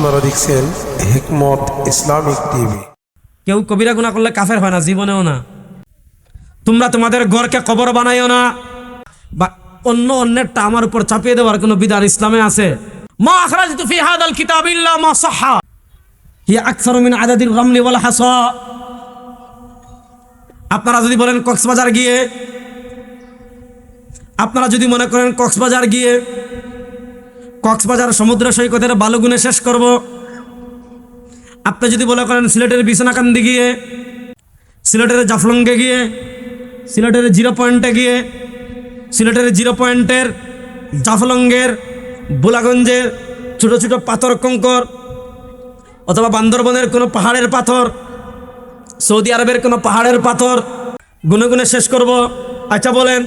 আপনারা দেখছেন হিকমত Islamic TV. কেউ কবিরা গুনাহ করলে কাফের হয় না, জীবনেও না। তোমরা তোমাদের ঘরকে কবর বানাইও না, বা অন্যেরটা আমার উপর চাপিয়ে দেওয়ার কোনো বিধান ইসলামে আছে? মা আখরাজতু ফি হাদাল কিতাব ইল্লা মা সাহহা হিয়া আকসারু মিন আদাদির রামলি ওয়াল হাসা। আপনারা যদি বলেন কক্সবাজার গিয়ে, আপনারা যদি মনে করেন কক্সবাজার সমুদ্র সৈকতের বালু গুনে শেষ করব, আপনি যদি বলে করেন সিলেটের বিছনাকান্দি গিয়ে, সিলেটের জাফলংগে গিয়ে, সিলেটের জিরো পয়েন্টের জাফলংগের বুলাগঞ্জের ছোটো ছোটো পাথর কঙ্কর, অথবা বান্দরবনের কোনো পাহাড়ের পাথর, সৌদি আরবের কোনো পাহাড়ের পাথর গুনে গুনে শেষ করব। আচ্ছা বলেন,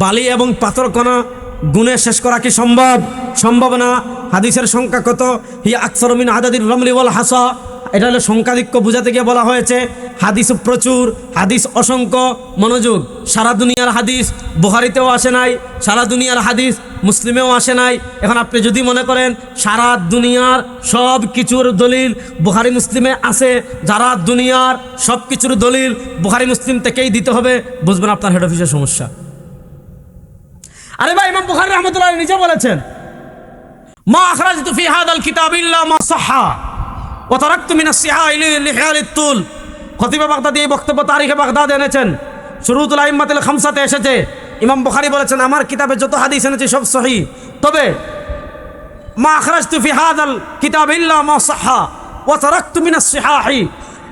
বালি এবং পাথর কণা গুনে শেষ করা কি সম্ভব না? হাদিসের সংখ্যা কত? হিয়া আকসারু মিন আদাদির রামলি ওয়াল হাসা। এটা হলো সংখ্যাধিক্য বোঝাতে গিয়ে বলা হয়েছে। হাদিস প্রচুর, হাদিস অসংখ্য। মনোযোগ, সারা দুনিয়ার হাদিস বুখারীতেও আসে নাই, সারা দুনিয়ার হাদিস মুসলিমেও আসে নাই। এখন আপনি যদি মনে করেন সারা দুনিয়ার সব কিছুর দলিল বুখারী মুসলিমে আছে, যারা দুনিয়ার সব কিছুর দলিল বুখারী মুসলিম থেকেই দিতে হবে, বুঝবেন আপনার হেড অফিসের সমস্যা। আরে ভাই, ইমাম বুখারী রাহমাতুল্লাহ আলাইহি নিজে বলেছেন, মা আখরাজতু ফি হাদাল কিতাব ইল্লা মা সাহহা ওয়া তারাকতু মিনাস সিহা লিহিয়ালিত তুল। খতিবে বাগদাদি এই বক্তব্য তারিখে বাগদাদ এনেছেন, শুরুতুল আইম্মাতুল খামসাতে এসেছে। ইমাম বুখারী বলেছেন, আমার কিতাবে যত হাদিস এনেছি সব সহিহ, তবে মা আখরাজতু ফি হাদাল কিতাব ইল্লা মা সাহহা ওয়া তারাকতু মিনাস সিহাহি।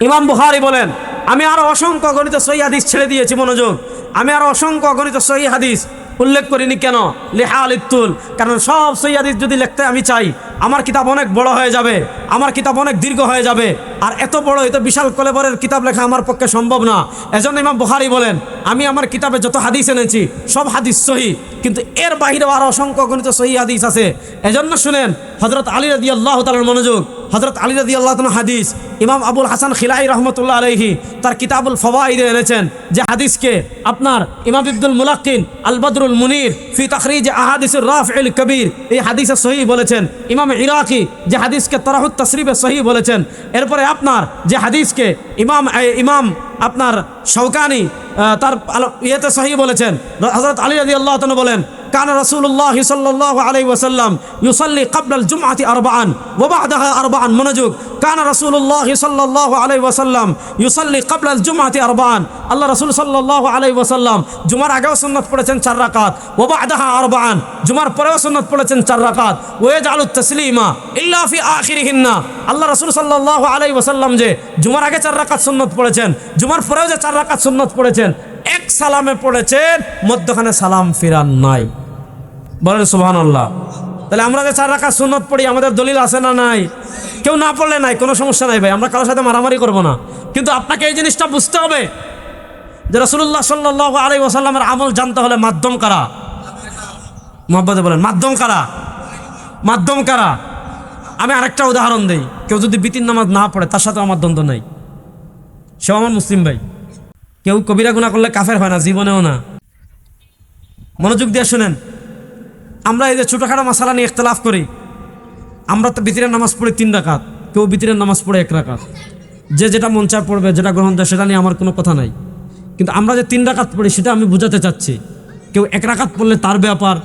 ইমাম বুখারী বলেন, আমি আরো অসংখ্য গণিত সহিহ হাদিস ছেড়ে দিয়েছি। মনোযোগ, আমি আরো অসংখ্য গণিত সহিহ হাদিস উল্লেখ করিনি। কেন? লিহালিত তুল। কারণ সব সহিহ হাদিস যদি লিখতে আমি চাই, আমার কিতাব অনেক বড় হয়ে যাবে, আমার কিতাব অনেক দীর্ঘ হয়ে যাবে, আর এত বড় এত বিশাল কলেবরের কিতাব লেখা আমার পক্ষে সম্ভব না। এজন্য ইমাম বুখারী বলেন, আমি আমার কিতাবে যত হাদিস এনেছি সব হাদিস সহিহ, কিন্তু এর বাহিরেও আরো অসংখ্য গণিত সহিহ হাদিস আছে। এজন্য শুনেন, হযরত আলী রাদিয়াল্লাহু তাআলার মনোযোগ, হযরত আলী রাদিয়াল্লাহু তাআলা হাদিস ইমাম আবুল হাসান খিলাই রহমতুল্লাহ আলাইহি তার কিতাবুল ফাওয়াইদে এনেছেন, যে হাদিসকে আপনার ইমাম ইবনুল মুলাক্কিন আল বদরুল মুনির ফি তাখরিজ আহাদিসির রাফিউল কবির এই হাদিসে সহিহ বলেছেন। ইমাম ইরাকি যে হাদিসকে তারাহুত তাসরিবে সহিহ বলেছেন। এরপরে আপনার যে হাদিসকে ইমাম আপনার শওকানি তার ইয়েতে সহিহ বলেছেন। হযরত আলী রাদিয়াল্লাহু তাআলা বলেন, কান রাসূলুল্লাহ সাল্লাল্লাহু আলাইহি ওয়াসাল্লাম ইউসাল্লি ক্বাবলাল জুমআতি আরবাআন ওয়া বা'দাহা আরবাআন। মনোযোগ, কান রাসূলুল্লাহ সাল্লাল্লাহু আলাইহি ওয়াসাল্লাম ইউসাল্লি ক্বাবলাল জুমআতি আরবাআন। আল্লাহ রাসূল সাল্লাল্লাহু আলাইহি ওয়াসাল্লাম জুমার আগেও সুন্নাত পড়েছেন 4 রাকাত, ওয়া বা'দাহা আরবাআন, জুমার পরেও সুন্নাত পড়েছেন 4 রাকাত, ওয়া ইয়াজআলুত তাসলিমা ইল্লা ফি আখিরিহিন্না। আল্লাহ রাসূল সাল্লাল্লাহু আলাইহি ওয়াসাল্লাম যে জুমার আগে 4 রাকাত সুন্নাত পড়েছেন, জুমার পরেও যে 4 রাকাত সুন্নাত পড়েছেন, এক সালামে পড়েছেন, মধ্যখানে সালাম ফিরান নাই। বলেন সুবহানাল্লাহ। তাহলে আমরা যে 4 রাকাত সুন্নাত পড়ি, আমাদের দলিল আছে না নাই? কেউ না পড়লে নাই, কোনো সমস্যা নাই ভাই, আমরা কারোর সাথে মারামারি করব না। কিন্তু আপনাকে এই জিনিসটা বুঝতে হবে যে রাসূলুল্লাহ সাল্লাল্লাহু আলাইহি ওয়াসাল্লামের আমল জানতে হলে মাধ্যম কারা? মুহাব্বতে বলেন, মাধ্যম কারা? আমি আরেকটা উদাহরণ দেই। কেউ যদি বিতির নামাজ না পড়ে, তার সাথে আমার দ্বন্দ্ব নাই, সেও আমার মুসলিম ভাই। কেউ কবিরা গুনাহ করলে কাফের হয় না, জীবনেও না। মনোযোগ দিয়ে শুনেন, আমরা এই যে ছোটোখাটো মাসালা নিয়ে ইখতিলাফ করি। আমরা তো বিতিরের নামাজ পড়ি 3 রাকাত, কেউ বিতিরের নামাজ পড়ে 1 রাকাত, যে যেটা মন চায় পড়বে, যেটা গ্রহণ যায় সেটা নিয়ে আমার কোনো কথা নাই। কিন্তু আমরা যে 3 রাকাত পড়ি সেটা আমি বুঝাতে চাচ্ছি। কেউ 1 রাকাত পড়লে তার ব্যাপার,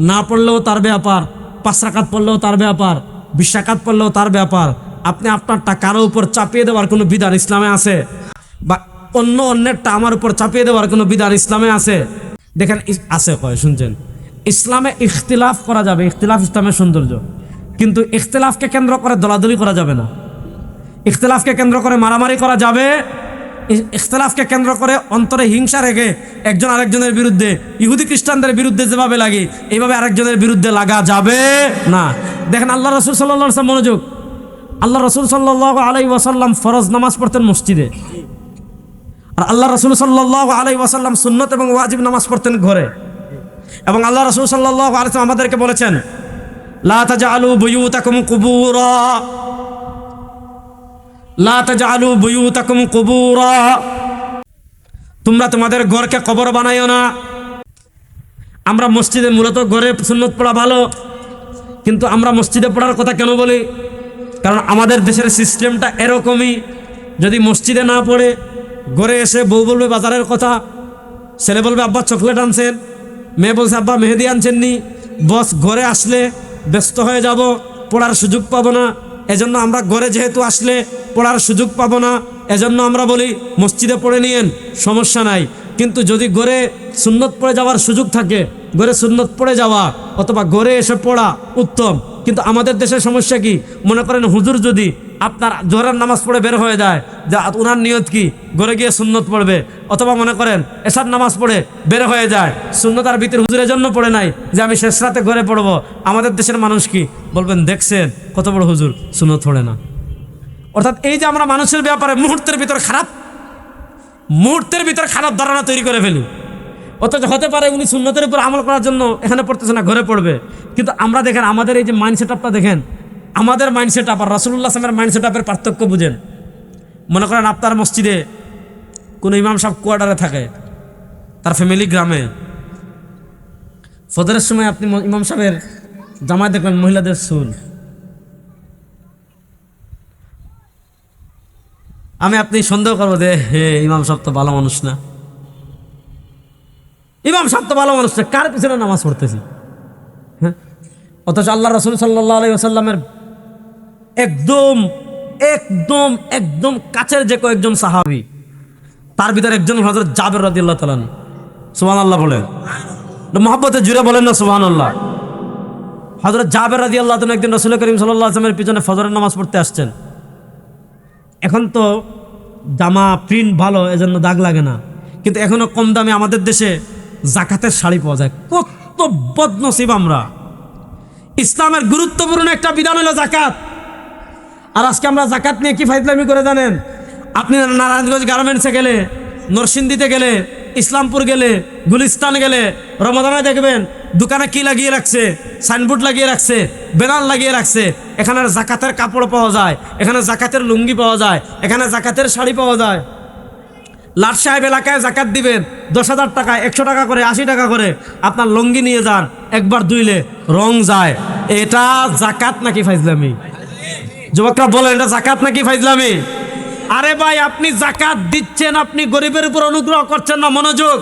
না পড়লেও তার ব্যাপার, 5 রাকাত পড়লেও তার ব্যাপার, 20 রাকাত পড়লেও তার ব্যাপার। আপনি আপনারটা কারো উপর চাপিয়ে দেওয়ার কোনো বিধান ইসলামে আছে? বা অন্যেরটা আমার উপর চাপিয়ে দেওয়ার কোনো বিধান ইসলামে আছে? দেখেন আছে, কয় শুনছেন, ইসলামে ইখতিলাফ করা যাবে, ইখতিলাফ ইসলামের সৌন্দর্য। কিন্তু ইখতিলাফকে কেন্দ্র করে দলাদলি করা যাবে না, ইখতিলাফকে কেন্দ্র করে মারামারি করা যাবে, ইখতিলাফকে কেন্দ্র করে অন্তরে হিংসা রেখে একজন আরেকজনের বিরুদ্ধে, ইহুদি খ্রিস্টানদের বিরুদ্ধে যেভাবে লাগে এইভাবে আরেকজনের বিরুদ্ধে লাগা যাবে না। দেখেন আল্লাহ রাসূল সাল্লাল্লাহু আলাইহি ওয়াসাল্লাম, মনোযোগ, আল্লাহ রাসূল সাল্লাল্লাহু আলাইহি ওয়াসাল্লাম ফরজ নামাজ পড়তেন মসজিদে, আর আল্লাহ রাসূল সাল্লাল্লাহু আলাইহি ওয়াসাল্লাম সুন্নত এবং ওয়াজিব নামাজ পড়তেন ঘরে। এবং আল্লাহ রাসূল সাল্লাল্লাহু আলাইহি ওয়াসাল্লাম আমাদেরকে বলেছেন, লা তাজআলু বুয়ুতাকুম কুবুরা, লা তাজআলু বুয়ুতাকুম কুবুরা, তোমরা তোমাদের ঘরকে কবর বানাইও না। আমরা মসজিদে মূলত ঘরে সুন্নত পড়া ভালো, কিন্তু আমরা মসজিদে পড়ার কথা কেন বলি? কারণ আমাদের দেশের সিস্টেমটা এরকমই, যদি মসজিদে না পড়ে ঘরে এসে বউ বলবে বাজারের কথা, ছেলে বলবে আব্বা চকলেট আনছেন, মেয়ে বলছে আব্বা মেহেদি আনছেননি, বস ঘরে আসলে ব্যস্ত হয়ে যাব, পড়ার সুযোগ পাবো না। এজন্য আমরা ঘরে যেহেতু আসলে পড়ার সুযোগ পাবো না, এজন্য আমরা বলি মসজিদে পড়ে নিয়েন, সমস্যা নাই। কিন্তু যদি ঘরে সুন্নত পড়ে যাওয়ার সুযোগ থাকে, ঘরে সুন্নত পড়ে যাওয়া অথবা ঘরে এসে পড়া উত্তম। কিন্তু আমাদের দেশের সমস্যা কি, মনে করেন হুজুর যদি আপনার জোহরের নামাজ পড়ে বের হয়ে যায়, যে ওনার নিয়ত কি ঘরে গিয়ে সুন্নত পড়বে, অথবা মনে করেন এশার নামাজ পড়ে বের হয়ে যায়, সুন্নত আর ভিতর হুজুরের জন্য পড়ে নাই, যে আমি শেষ রাতে ঘরে পড়বো। আমাদের দেশের মানুষ কি বলবেন, দেখছেন কত বড় হুজুর সুন্নত পড়ে না। অর্থাৎ এই যে আমরা মানুষের ব্যাপারে মুহূর্তের ভিতর খারাপ ধারণা তৈরি করে ফেলি। অথচ হতে পারে উনি সুন্নতের উপর আমল করার জন্য এখানে পড়তেছে না, ঘরে পড়বে। কিন্তু আমরা দেখেন আমাদের এই যে মাইন্ডসেট আপটা দেখেন, আমাদের মাইন্ডসেট আপ আর রাসূলুল্লাহ সাল্লাল্লাহু আলাইহি ওয়াসাল্লামের মাইন্ডসেট আপের পার্থক্য বুঝেন। মনে করেন আপনার মসজিদে কোনো ইমাম সাহেব কোয়ার্টারে থাকে, তার ফ্যামিলি গ্রামে, ফজরের সময় আপনি ইমাম সাহেবের জামায় দেখবেন মহিলাদের চুল। আপনি সন্দেহ করবো যে হে ইমাম সাহেব তো ভালো মানুষ না, ইমাম সাহেব তো ভালো মানুষ না, কার পিছনে নামাজ পড়তেছি? হ্যাঁ, অথচ আল্লাহ রাসূল সাল্লাল্লাহু আলাইহি ওয়াসাল্লামের একদম একদম একদম কাছের যে কয়েকজন সাহাবী, তার ভিতরে একজন হযরত জাবের রাদিয়াল্লাহু তাআলা। সুবহানাল্লাহ বলেন, মহব্বতে জুড়ে বলেন না সুবহানাল্লাহ। হযরত জাবের রাদিয়াল্লাহু তাআলা একদিন রাসূল করিম সাল্লাল্লাহু আলাইহি ওয়াসাল্লামের পিছনে ফজরের নামাজ পড়তে আসছেন। এখন তো জামা প্রিন্ট ভালো, এজন্য দাগ লাগে না, কিন্তু এখনো কম দামে আমাদের দেশে জাকাতের শাড়ি পাওয়া যায়। কত বদনসিব আমরা! ইসলামের গুরুত্বপূর্ণ একটা বিধান হলো জাকাত। আর আজকে আমরা জাকাত নিয়ে কি ফাইজলামি করে জানেন? আপনি নারায়ণগঞ্জ গার্মেন্টসে গেলে, নরসিংদীতে গেলে, ইসলামপুর গেলে, গুলিস্তান গেলে রমাদানে দেখবেন দোকানে কি লাগিয়ে রাখছে, সাইনবোর্ড লাগিয়ে রাখছে, ব্যানার লাগিয়ে রাখছে, এখানে জাকাতের কাপড় পাওয়া যায়, এখানে জাকাতের লুঙ্গি পাওয়া যায়, এখানে জাকাতের শাড়ি পাওয়া যায়। লাট সাহেব এলাকায় জাকাত দিবেন 10,000 টাকায়, 100 টাকা করে, 80 টাকা করে। আপনার লুঙ্গি নিয়ে যান, একবার ধুইলে রং যায়। এটা জাকাত নাকি ফাইজলামি? যুবকরা বলেন, এটা জাকাত নাকি ফাইজলামি? আরে ভাই, আপনি জাকাত দিচ্ছেন, আপনি গরিবের উপর অনুগ্রহ করছেন না। মনোযোগ,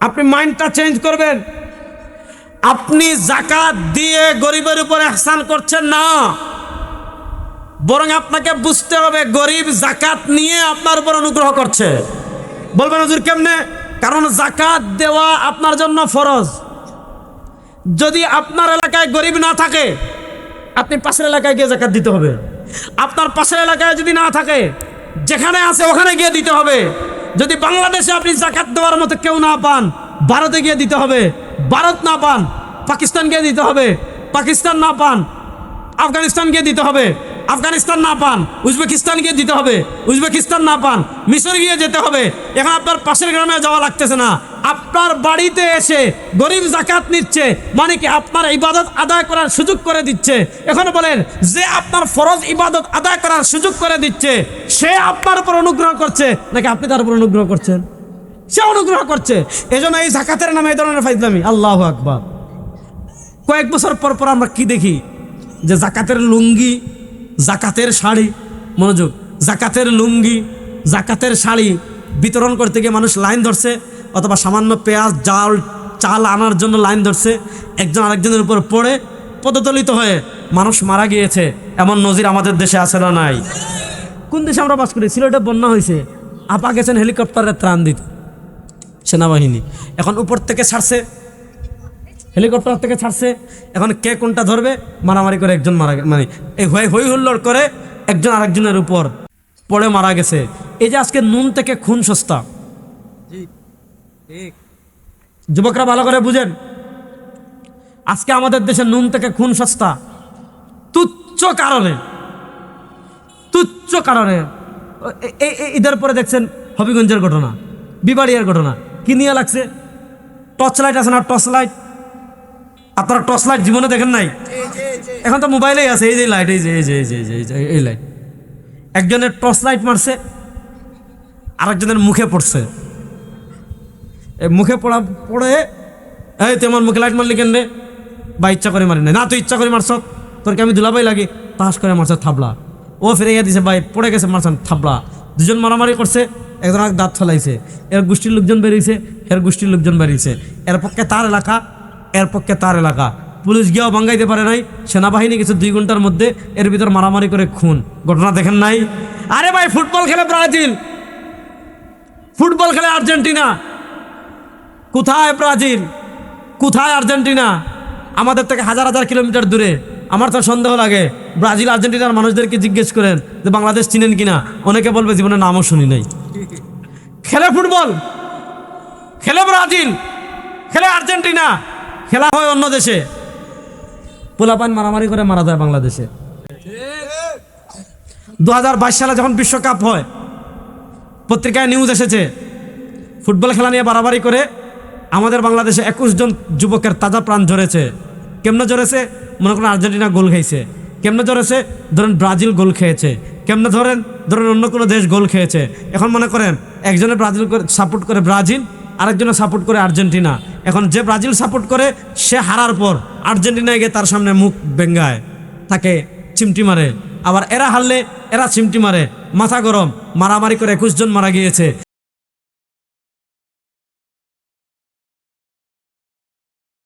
আপনি মাইন্ডটা চেঞ্জ করবেন। আপনি জাকাত দিয়ে গরিবের উপর ইহসান করছেন না, বরং আপনাকে বুঝতে হবে গরিব জাকাত নিয়ে আপনার উপর অনুগ্রহ করছে। বলবেন হুজুর কেমনে? কারণ জাকাত দেওয়া আপনার জন্য ফরজ। যদি আপনার এলাকায় গরিব না থাকে, আপনি পাশের এলাকায় গিয়ে জাকাত দিতে হবে। আপনার পাশের এলাকায় যদি না থাকে, যেখানে আছে ওখানে গিয়ে দিতে হবে। যদি বাংলাদেশে আপনি জাকাত দেওয়ার মতো কেউ না পান, ভারতে গিয়ে দিতে হবে। ভারত না পান, পাকিস্তান গিয়ে দিতে হবে। পাকিস্তান না পান, আফগানিস্তান গিয়ে দিতে হবে। আফগানিস্তান না পান, উজবেকিস্তান গিয়ে দিতে হবে। উজবেকিস্তান না পান, মিশর গিয়ে যেতে হবে। এখন আপনার পাশের গ্রামে যাওয়া লাগতেছে না, আপনার বাড়িতে এসে গরিব জাকাত নিচ্ছে, মানে কি আপনার ইবাদত আদায় করার সুযোগ করে দিচ্ছে। এখন বলেন, যে আপনার ফরজ ইবাদত আদায় করার সুযোগ করে দিচ্ছে, সে আপনার উপর অনুগ্রহ করছে নাকি আপনি তার উপর অনুগ্রহ করছেন? সে অনুগ্রহ করছে। এজন্য এই জাকাতের নামে এই ধরনের ফাইজলামি। আল্লাহু আকবার। কয়েক বছর পর পর আমরা কি দেখি, যে জাকাতের লুঙ্গি, জাকাতের শাড়ি, মনোযোগ, জাকাতের লুঙ্গি, জাকাতের শাড়ি বিতরণ করতে গিয়ে মানুষ লাইন ধরছে, অথবা সামান্য পেঁয়াজ চাল আনার জন্য লাইন ধরছে, একজন আরেকজনের উপর পড়ে পদদলিত হয়ে মানুষ মারা গিয়েছে। এমন নজির আমাদের দেশে আছে না নাই? কোন দেশে আমরা বাস করি? সিলেটে বন্যা হয়েছে, আপা গেছেন হেলিকপ্টারে ত্রাণ দিতে, সেনাবাহিনী এখন উপর থেকে ছাড়ছে, হেলিকপ্টার থেকে ছাড়ছে। এখন কে কোনটা ধরবে? মারামারি করে একজন মারা গেছে, মানে এই হই হুল্লোড় করে একজন আরেকজনের উপর পড়ে মারা গেছে। এই যে আজকে নুন থেকে খুন সস্তা। যুবকরা ভালো করে বুঝেন, আজকে আমাদের দেশে নুন থেকে খুন সস্তা তুচ্ছ কারণে। ঈদের পরে দেখছেন হবিগঞ্জের ঘটনা, বিবাড়িয়ার ঘটনা, কি নিয়ে লাগছে? টর্চ লাইট আছে না, টর্চ লাইট, আপনারা টর্চ লাইট জীবনে দেখেন নাই? এখন তো মোবাইলেই আছে, এই যে লাইট, এই লাইট। একজনের টর্চ লাইট মারছে, আরেকজনের মুখে পড়ছে। মুখে পড়ে, এই তুই আমার মুখে লাইট মারলি কেন রে? বা ইচ্ছা করে মারি না, তুই ইচ্ছা করে মারছ। তোর কি আমি দুলাভাই লাগি? তাস করে মারছে থাবলা। ও ফিরে গিয়ে দিছে, ভাই পড়ে গেছে, মারছেন থাবলা। দুজন মারামারি করছে, একজন এক দাঁত ফেলাইছে। এর গোষ্ঠীর লোকজন বেরিয়েছে, এর গোষ্ঠীর লোকজন বেরিয়েছে। এর পক্ষে তার এলাকা, এর পক্ষে তার এলাকা। পুলিশ গিয়েও ভাঙ্গাইতে পারে নাই, সেনাবাহিনী কিছু 2 ঘন্টার মধ্যে এর ভিতর মারামারি করে খুন। ঘটনা দেখেন নাই? আরে ভাই, ফুটবল খেলে ব্রাজিল, ফুটবল খেলে আর্জেন্টিনা। কোথায় ব্রাজিল, কোথায় আর্জেন্টিনা? আমাদের থেকে হাজার হাজার কিলোমিটার দূরে। আমার তো সন্দেহ লাগে, ব্রাজিল আর্জেন্টিনার মানুষদেরকে জিজ্ঞেস করেন যে বাংলাদেশ চিনেন কিনা, অনেকে বলবে জীবনে নামও শুনি নাই। খেলে ফুটবল, খেলে ব্রাজিল, খেলে আর্জেন্টিনা, খেলা হয় অন্য দেশে। পোলাপান মারামারি করে মারা যায় বাংলাদেশে। 2022 সালে যখন বিশ্বকাপ হয়, পত্রিকায় নিউজ এসেছে ফুটবল খেলা নিয়ে বাড়াবাড়ি করে আমাদের বাংলাদেশে 21 জন যুবকের তাজা প্রাণ ঝরেছে। কেমনে ঝরেছে? মনে করেন আর্জেন্টিনা গোল খেয়েছে। কেমনে ঝরেছে? ধরেন ব্রাজিল গোল খেয়েছে। কেমনে ধরেন অন্য কোনো দেশ গোল খেয়েছে। এখন মনে করেন একজনে ব্রাজিল সাপোর্ট করে ব্রাজিল, আরেকজনে সাপোর্ট করে আর্জেন্টিনা। এখন যে ব্রাজিল সাপোর্ট করে সে হারার পর আর্জেন্টিনায় গিয়ে তার সামনে মুখ বেঙ্গায়, তাকে চিমটি মারে। আবার এরা হারলে এরা চিমটি মারে। মাথা গরম, মারামারি করে 21 জন মারা গিয়েছে।